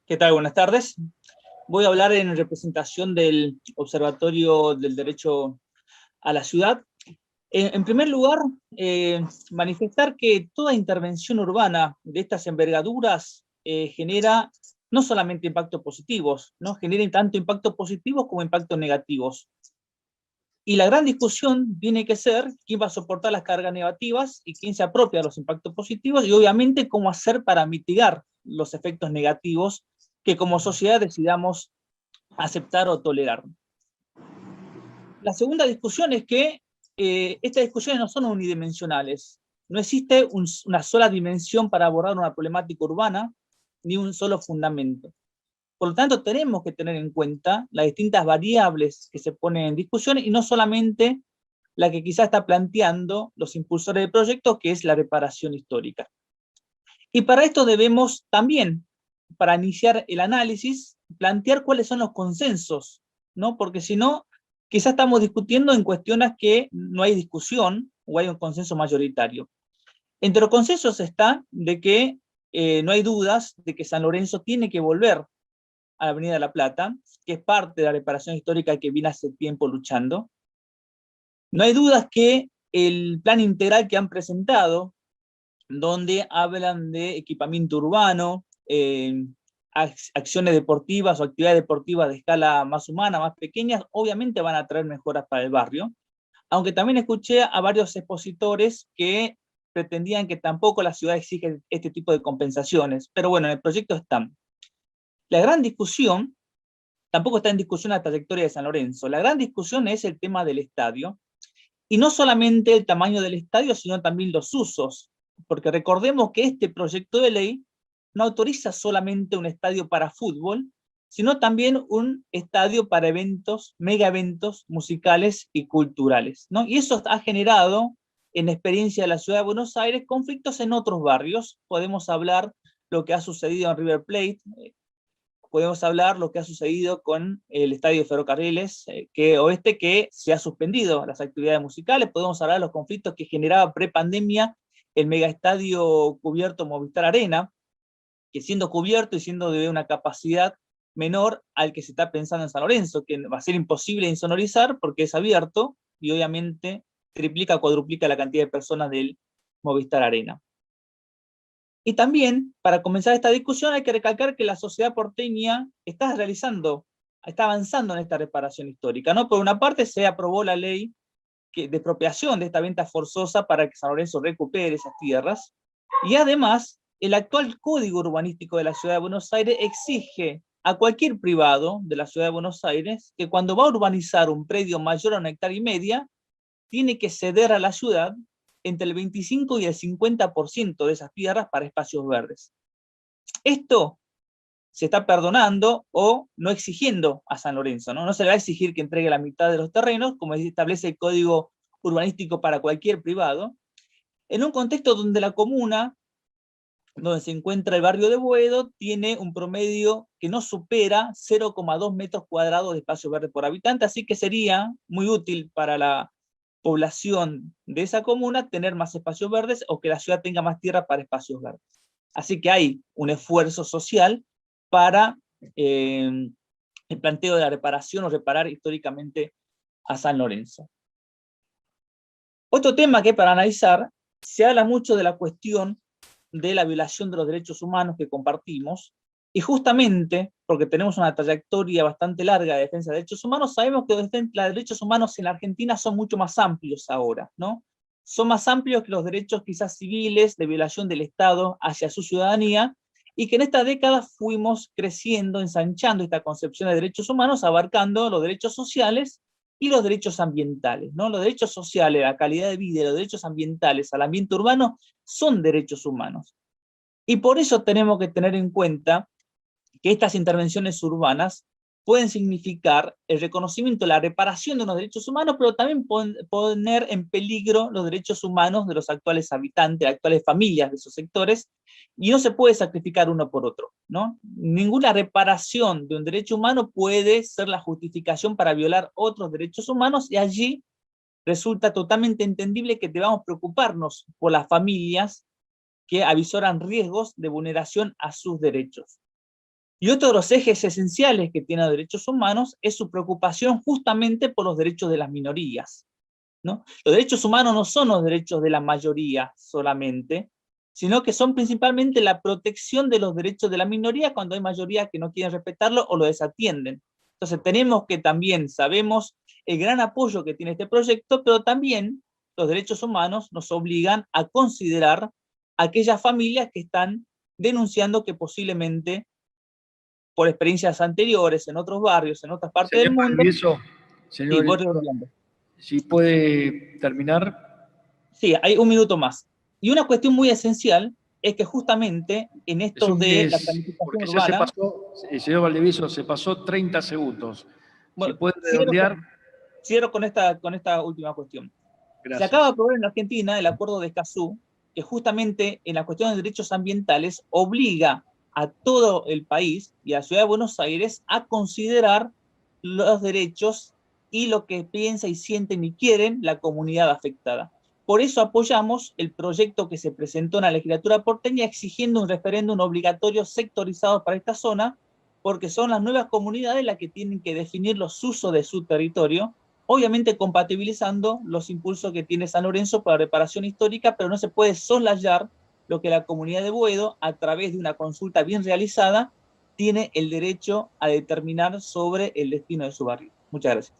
¿Qué tal? Buenas tardes. Voy a hablar en representación del Observatorio del Derecho a la Ciudad. En primer lugar, manifestar que toda intervención urbana de estas envergaduras genera no solamente impactos positivos, ¿no? Genera tanto impactos positivos como impactos negativos. Y la gran discusión tiene que ser quién va a soportar las cargas negativas y quién se apropia de los impactos positivos, y obviamente cómo hacer para mitigar los efectos negativos que como sociedad decidamos aceptar o tolerar. La segunda discusión es que estas discusiones no son unidimensionales. No existe una sola dimensión para abordar una problemática urbana, ni un solo fundamento. Por lo tanto, tenemos que tener en cuenta las distintas variables que se ponen en discusión y no solamente la que quizá está planteando los impulsores del proyecto, que es la reparación histórica. Y para esto debemos también, para iniciar el análisis, plantear cuáles son los consensos, ¿no? Porque si no, quizás estamos discutiendo en cuestiones que no hay discusión o hay un consenso mayoritario. Entre los consensos está de que no hay dudas de que San Lorenzo tiene que volver a la Avenida de la Plata, que es parte de la reparación histórica que viene hace tiempo luchando. No hay dudas que el plan integral que han presentado, donde hablan de equipamiento urbano, acciones deportivas o actividades deportivas de escala más humana, más pequeñas, obviamente van a traer mejoras para el barrio, aunque también escuché a varios expositores que pretendían que tampoco la ciudad exige este tipo de compensaciones, pero bueno, en el proyecto están. La gran discusión, tampoco está en discusión la trayectoria de San Lorenzo, la gran discusión es el tema del estadio, y no solamente el tamaño del estadio, sino también los usos, porque recordemos que este proyecto de ley no autoriza solamente un estadio para fútbol, sino también un estadio para eventos, mega eventos musicales y culturales, ¿no? Y eso ha generado, en la experiencia de la ciudad de Buenos Aires, conflictos en otros barrios. Podemos hablar lo que ha sucedido en River Plate, podemos hablar lo que ha sucedido con el estadio de Ferrocarriles que se ha suspendido las actividades musicales, podemos hablar de los conflictos que generaba pre-pandemia el megaestadio cubierto Movistar Arena, que siendo cubierto y siendo de una capacidad menor al que se está pensando en San Lorenzo, que va a ser imposible insonorizar porque es abierto y obviamente triplica o cuadruplica la cantidad de personas del Movistar Arena. Y también, para comenzar esta discusión, hay que recalcar que la sociedad porteña está avanzando en esta reparación histórica, ¿no? Por una parte, se aprobó la ley de expropiación de esta venta forzosa para que San Lorenzo recupere esas tierras, y además, el actual Código Urbanístico de la Ciudad de Buenos Aires exige a cualquier privado de la Ciudad de Buenos Aires que cuando va a urbanizar un predio mayor a 1,5 hectáreas, tiene que ceder a la ciudad entre el 25 y el 50% de esas tierras para espacios verdes. Esto se está perdonando o no exigiendo a San Lorenzo, ¿no? No se le va a exigir que entregue la mitad de los terrenos, como establece el Código Urbanístico para cualquier privado, en un contexto donde la comuna, donde se encuentra el barrio de Boedo, tiene un promedio que no supera 0,2 metros cuadrados de espacio verde por habitante, así que sería muy útil para la población de esa comuna tener más espacios verdes o que la ciudad tenga más tierra para espacios verdes. Así que hay un esfuerzo social para el planteo de la reparación o reparar históricamente a San Lorenzo. Otro tema que para analizar, se habla mucho de la cuestión de la violación de los derechos humanos que compartimos, y justamente porque tenemos una trayectoria bastante larga de defensa de derechos humanos, sabemos que los derechos humanos en la Argentina son mucho más amplios ahora, ¿no? Son más amplios que los derechos quizás civiles de violación del Estado hacia su ciudadanía, y que en esta década fuimos creciendo, ensanchando esta concepción de derechos humanos, abarcando los derechos sociales y los derechos ambientales, ¿no? Los derechos sociales, la calidad de vida, y los derechos ambientales al ambiente urbano son derechos humanos. Y por eso tenemos que tener en cuenta que estas intervenciones urbanas pueden significar el reconocimiento, la reparación de unos derechos humanos, pero también poner en peligro los derechos humanos de los actuales habitantes, de las actuales familias de esos sectores, y no se puede sacrificar uno por otro, ¿no? Ninguna reparación de un derecho humano puede ser la justificación para violar otros derechos humanos, y allí resulta totalmente entendible que debamos preocuparnos por las familias que avisoran riesgos de vulneración a sus derechos. Y otro de los ejes esenciales que tiene los derechos humanos es su preocupación justamente por los derechos de las minorías, ¿no? Los derechos humanos no son los derechos de la mayoría solamente, sino que son principalmente la protección de los derechos de la minoría cuando hay mayorías que no quieren respetarlo o lo desatienden. Entonces tenemos que también, sabemos el gran apoyo que tiene este proyecto, pero también los derechos humanos nos obligan a considerar aquellas familias que están denunciando que posiblemente por experiencias anteriores en otros barrios, en otras partes del Señor mundo. Valdivieso, Sí, señor, vos Orlando. si puede terminar. Sí, hay un minuto más. Y una cuestión muy esencial es que justamente en esto de la planificación Porque ya se urbana, pasó, el señor Valdivieso, se pasó 30 segundos. Si bueno, puede redondear. cierro con esta última cuestión. Se acaba de Gracias. aprobar en Argentina el acuerdo de Escazú, que justamente en la cuestión de derechos ambientales obliga a todo el país y a la ciudad de Buenos Aires a considerar los derechos y lo que piensa y sienten y quieren la comunidad afectada. Por eso apoyamos el proyecto que se presentó en la legislatura porteña exigiendo un referéndum obligatorio sectorizado para esta zona, porque son las nuevas comunidades las que tienen que definir los usos de su territorio, obviamente compatibilizando los impulsos que tiene San Lorenzo para reparación histórica, pero no se puede soslayar lo que la comunidad de Boedo, a través de una consulta bien realizada, tiene el derecho a determinar sobre el destino de su barrio. Muchas gracias.